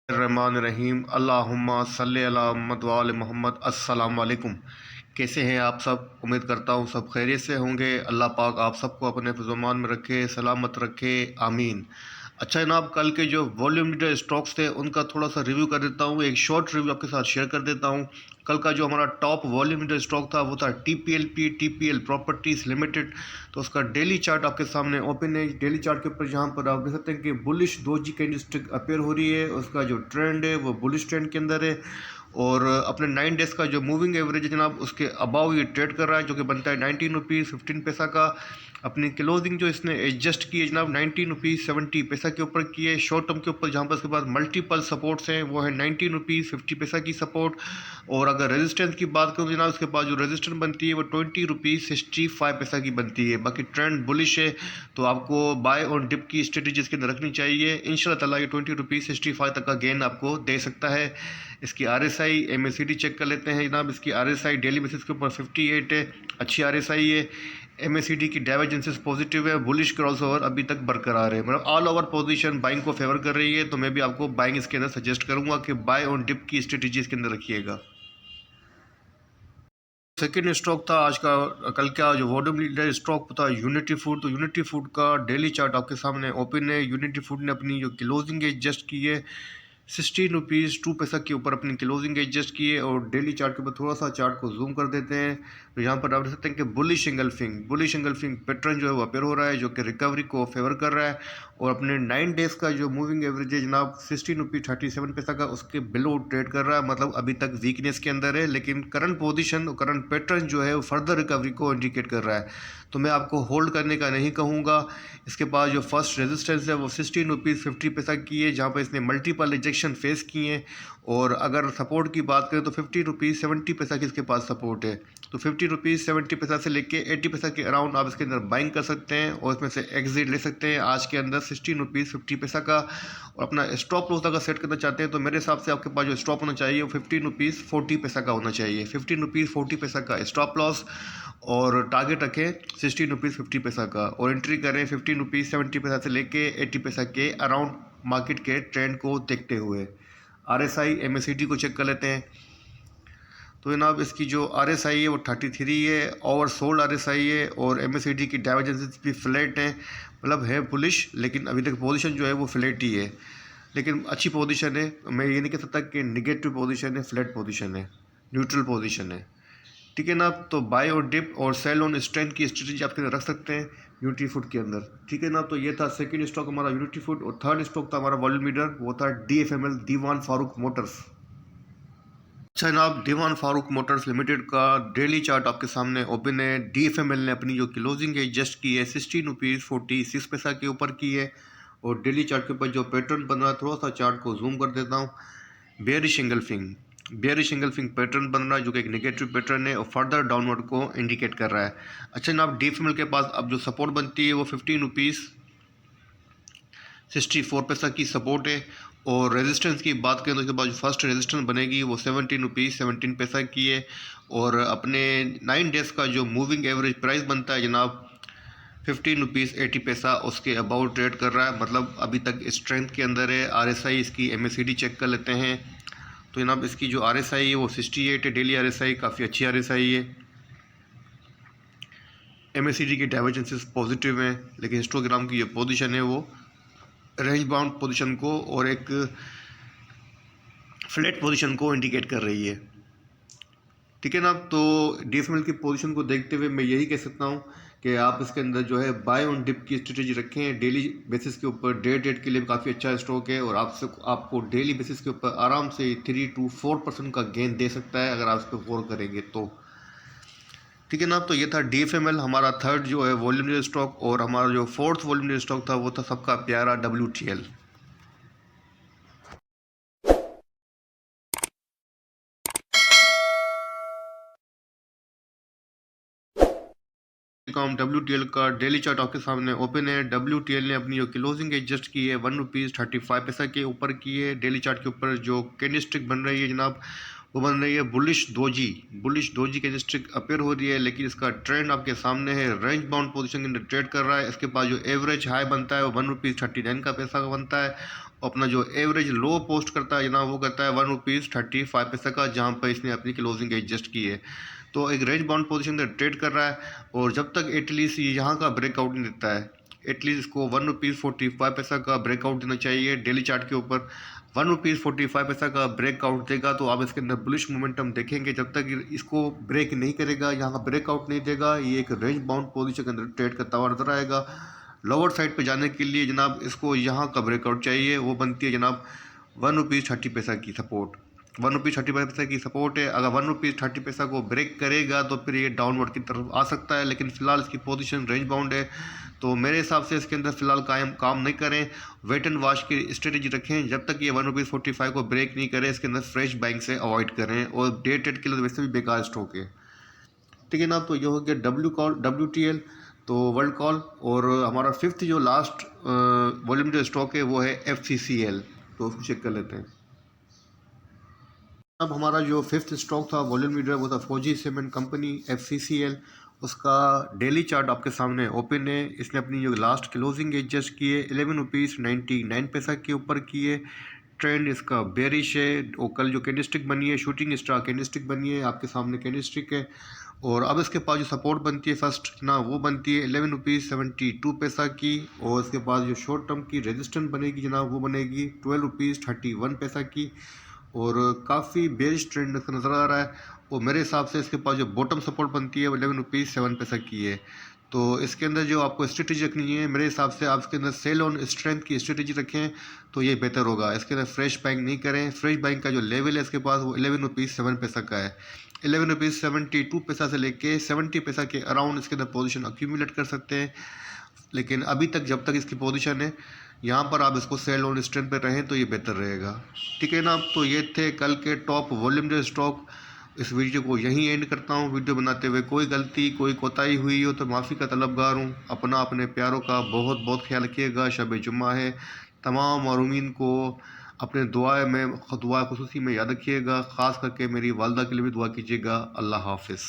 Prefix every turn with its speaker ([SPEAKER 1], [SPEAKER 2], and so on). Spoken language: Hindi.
[SPEAKER 1] रहमान रहीम अल्लाहुम्मा सल्ली अला मुहम्मद व आले मोहम्मद। अस्सलाम वालेकुम। कैसे हैं आप सब? उम्मीद करता हूँ सब खैरियत से होंगे। अल्लाह पाक आप सबको अपने फ़िज़्मान में रखे, सलामत रखे, आमीन। अच्छा जनाब, कल के जो वॉल्यूम लीडर स्टॉक्स थे उनका थोड़ा सा रिव्यू कर देता हूँ, एक शॉर्ट रिव्यू आपके साथ शेयर कर देता हूँ। कल का जो हमारा टॉप वॉल्यूम लीडर स्टॉक था वो था टीपीएल प्रॉपर्टीज़ लिमिटेड। तो उसका डेली चार्ट आपके सामने ओपन है। डेली चार्ट के ऊपर जहाँ पर आप देख सकते हैं कि बुलिश दोजी कैंडलस्टिक अपीयर हो रही है। उसका जो ट्रेंड है वो बुलिश ट्रेंड के अंदर है और अपने 9 डेज़ का जो मूविंग एवरेज है जनाब उसके अबाव ये ट्रेड कर रहा है, जो कि बनता है 19 रुपीज़ 15 पैसा का। अपनी क्लोजिंग जो इसने एडजस्ट की है जनाब 19 रुपीज़ 70 पैसा के ऊपर की है। शॉर्ट टर्म के ऊपर जहाँ पर उसके पास मल्टीपल सपोर्ट्स हैं वो है 19 रुपीज़ 50 पैसा की सपोर्ट। और अगर रेजिस्टेंस की बात करूँ जनाब, उसके पास जो रेजिस्टेंस बनती है वो 20 रुपीज़ 65 पैसा की बनती है। बाकी ट्रेंड बुलिश है तो आपको बाय और डिप की स्ट्रेटेजी इसके अंदर रखनी चाहिए। इंशाल्लाह ताला ये 20 रुपीज़ 65 तक का गेन आपको दे सकता है। इसकी RSI MACD चेक कर लेते हैं जनाब। इसकी RSI डेली बेसिस के ऊपर 58 है, अच्छी RSI है। MACD की डाइवर्जेंसेस पॉजिटिव है, बुलिश क्रॉसओवर अभी तक बरकरार है, मतलब ऑल ओवर पोजीशन बाइंग को फेवर कर रही है। तो मैं भी आपको बाइंग इसके अंदर सजेस्ट करूंगा कि बाय ऑन डिप की स्ट्रेटेजी इसके अंदर रखिएगा। सेकेंड स्टॉक था आज का, कल का जो वॉल्यूम लीडर स्टॉक था यूनिटी फूड। तो यूनिटी फूड का डेली चार्ट आपके सामने ओपन है। यूनिटी फूड ने अपनी जो क्लोजिंग एडजस्ट की है 16 रुपीज़ 2 पैसा के ऊपर अपनी क्लोजिंग एडजस्ट की है। और डेली चार्ट के ऊपर थोड़ा सा चार्ट को जूम कर देते हैं तो यहाँ पर आप देख सकते हैं कि बुलिश इंगल्फिंग पैटर्न जो है वो अपेयर हो रहा है, जो कि रिकवरी को फेवर कर रहा है। और अपने 9 डेज़ का जो मूविंग एवरेज है जनाब 16 रुपीज़ 37 पैसा का, उसके बिलो ट्रेड कर रहा है, मतलब अभी तक वीकनेस के अंदर है। लेकिन करंट पोजीशन और करंट पैटर्न जो है वो फर्दर रिकवरी को इंडिकेट कर रहा है। तो मैं आपको होल्ड करने का नहीं कहूँगा। इसके पास जो फर्स्ट रेजिस्टेंस है वो 16 रुपीज़ 50 पैसा की है, जहाँ पर इसने मल्टीपल रिजेक्शन फेस किए हैं। और अगर सपोर्ट की बात करें तो 50 रुपीज़ 70 पैसा की इसके पास सपोर्ट है। तो 50 रुपीज़ 70 पैसा से लेके 80 पैसा के अराउंड आप इसके अंदर बाइंग कर सकते हैं और इसमें से एग्जिट ले सकते हैं आज के अंदर 16 रुपीज़ 50 पैसा का। और अपना स्टॉप लॉस अगर सेट करना चाहते हैं तो मेरे हिसाब से आपके पास जो स्टॉप होना चाहिए वो 15 रुपीज़ 40 पैसा का होना चाहिए। 15 रुपीज़ 40 पैसा का स्टॉप लॉस और टारगेट रखें 16 रुपीज़ 50 पैसा का। और एंट्री करें 15 रुपीज़ 70 पैसा से लेके 80 पैसा के अराउंड मार्केट के ट्रेंड को देखते हुए। RSI MACD को चेक कर लेते हैं। तो जनाब इसकी जो RSI है वो 33 है, ओवर सोल्ड RSI है। और MACD की डाइवर्जेंसेस भी फ्लैट हैं, मतलब है बुलिश, लेकिन अभी तक पोजीशन जो है वो फ्लैट ही है। लेकिन अच्छी पोजीशन है, मैं ये नहीं कह सकता कि निगेटिव पोजीशन है, फ्लैट पोजीशन है, न्यूट्रल पोजीशन है। ठीक है ना? तो बाय और डिप और सेल ऑन स्ट्रेंथ की स्ट्रेटेजी आपके अंदर रख सकते हैं यूनिटी फूड के अंदर। ठीक है ना? तो ये था सेकंड स्टॉक हमारा यूनिटी फूड। और थर्ड स्टॉक था हमारा वॉल्यूम लीडर, वो था DFML दीवान फारूक मोटर्स। अच्छा जनाब, दीवान फारूक मोटर्स लिमिटेड का डेली चार्ट आपके सामने ओपन है। DFML ने अपनी जो क्लोजिंग है एडजस्ट की है 16 रुपीज़ 46 पैसा के ऊपर की है। और डेली चार्ट के ऊपर जो पैटर्न बन रहा है, थोड़ा सा चार्ट को जूम कर देता हूँ। बेयरिश इंगल्फिंग पैटर्न बन रहा है, जो कि एक नेगेटिव पैटर्न है और फर्दर डाउनवर्ड को इंडिकेट कर रहा है। अच्छा जनाब, DFML के पास अब जो सपोर्ट बनती है वो 15 रुपीज़ 64 पैसा की सपोर्ट है। और रेजिस्टेंस की बात करें तो उसके बाद जो फर्स्ट रेजिस्टेंस बनेगी वो 17 रुपीज़ 17 पैसा की है। और अपने 9 डेज़ का जो मूविंग एवरेज प्राइस बनता है जनाब 15 रुपीज़ 80 पैसा, उसके अबाउट ट्रेड कर रहा है, मतलब अभी तक स्ट्रेंथ के अंदर है। RSI इसकी MACD चेक कर लेते हैं। तो जनाब इसकी जो RSI है वो 68 है, डेली RSI काफ़ी अच्छी RSI है। MACD की डाइवर्जेंसेस पॉजिटिव हैं, लेकिन हिस्टोग्राम की जो पोजीशन है वो रेंज बाउंड पोजीशन को और एक फ्लैट पोजीशन को इंडिकेट कर रही है। ठीक है ना? तो DFML की पोजीशन को देखते हुए मैं यही कह सकता हूँ कि आप इसके अंदर जो है बाय ऑन डिप की स्ट्रेटेजी रखें डेली बेसिस के ऊपर। डे ट्रेड के लिए भी काफ़ी अच्छा स्टॉक है और आपको डेली बेसिस के ऊपर आराम से 3 to 4% का गेन दे सकता है अगर आप इस पर गौर करेंगे तो। ठीक है ना? तो ये था DFML हमारा थर्ड जो है वॉल्यूम स्टॉक। और हमारा जो फोर्थ वॉल्यूम स्टॉक था वो था सबका प्यारा WTL। WTL का डेली चार्ट आपके सामने ओपन है। WTL ने अपनी जो क्लोजिंग एडजस्ट की है 1 रुपीज़ 35 पैसा के ऊपर की है। डेली चार्ट के ऊपर जो कैंडलस्टिक बन रही है जनाब वो बन रही है बुलिश डोजी कैंडलस्टिक अपीयर हो रही है, लेकिन इसका ट्रेंड आपके सामने है, रेंज बाउंड पोजीशन के अंदर ट्रेड कर रहा है। इसके पास जो एवरेज हाई बनता है वो ₹1.39 का पैसा का बनता है, और अपना जो एवरेज लो पोस्ट करता है जनाब वो करता है ₹1.35 का, जहाँ पर इसने अपनी क्लोजिंग एडजस्ट की है। तो एक रेंज बाउंड पोजीशन में ट्रेड कर रहा है, और जब तक एटलीस्ट यहाँ का ब्रेकआउट नहीं देता है, एटलीस्ट इसको ₹1.45 का ब्रेकआउट देना चाहिए डेली चार्ट के ऊपर। ₹1.45 का ब्रेकआउट देगा तो आप इसके अंदर बुलिश मोमेंटम देखेंगे। जब तक इसको ब्रेक नहीं करेगा, यहाँ का ब्रेकआउट नहीं देगा, ये एक रेंज बाउंड पोजीशन के अंदर ट्रेड करता हुआ नजर आएगा। लोअर साइड पे जाने के लिए जनाब इसको यहाँ का ब्रेकआउट चाहिए, वो बनती है जनाब ₹1.30 की सपोर्ट। ₹1.30 की सपोर्ट है। अगर ₹1.30 को ब्रेक करेगा तो फिर ये डाउनवर्ड की तरफ आ सकता है, लेकिन फिलहाल इसकी पोजीशन रेंज बाउंड है, तो मेरे हिसाब से इसके अंदर फिलहाल काम नहीं करें, वेट एंड वॉच की स्ट्रेटेजी रखें। जब तक ये ₹1.45 को ब्रेक नहीं करे, इसके अंदर फ्रेश बाइंग से अवॉइड करें, और डे ट्रेड के लिए वैसे भी बेकार स्टॉक है। ठीक है ना, तो ये हो गया WTL, तो वर्ल्ड कॉल। और हमारा फिफ्थ जो लास्ट वॉल्यूम जो स्टॉक है वो है FCCL, तो उसको चेक कर लेते हैं। अब हमारा जो फिफ्थ स्टॉक था वॉल्यूम लीडर वो था फौजी सीमेंट कंपनी FCCL। उसका डेली चार्ट आपके सामने ओपन है। इसने अपनी जो लास्ट क्लोजिंग एडजस्ट की है ₹11.99 के ऊपर की है। ट्रेंड इसका बेरिश है, और कल जो कैंडलस्टिक बनी है शूटिंग स्टार कैंडलस्टिक बनी है, आपके सामने कैंडलस्टिक है। और अब इसके पास जो सपोर्ट बनती है फर्स्ट ना, वो बनती है ₹11.72 की, और इसके पास जो शॉर्ट टर्म की रेजिस्टेंस बनेगी जनाब वो बनेगी ₹12.31 की, और काफ़ी बेरिश ट्रेंड नज़र आ रहा है। और मेरे हिसाब से इसके पास जो बॉटम सपोर्ट बनती है वो ₹11.07 की है। तो इसके अंदर जो आपको स्ट्रेटेजी रखनी है, मेरे हिसाब से आप इसके अंदर सेल ऑन स्ट्रेंथ की स्ट्रेटेजी रखें तो ये बेहतर होगा। इसके अंदर फ्रेश बाइंग नहीं करें। फ्रेश बाइंग का जो लेवल है इसके पास वो ₹11.07 का है। ₹11.72 से लेके ₹70 के अराउंड इसके अंदर पोजीशन अक्यूमुलेट कर सकते हैं, लेकिन अभी तक जब तक इसकी पोजीशन है यहाँ पर आप इसको सेल ऑन स्ट्रेंथ पे रहें तो ये बेहतर रहेगा। ठीक है ना, तो ये थे कल के टॉप वॉल्यूम जो स्टॉक। इस वीडियो को यहीं एंड करता हूँ। वीडियो बनाते हुए कोई गलती कोई कोताही हुई हो तो माफ़ी का तलबगार हूँ। अपना अपने प्यारों का बहुत बहुत ख्याल रखिएगा। शब जुम्मा है, तमाम मारूमीन को अपने दुआ खुसूसी में याद रखिएगा। ख़ास करके मेरी वालदा के लिए भी दुआ कीजिएगा। अल्लाह हाफिज़।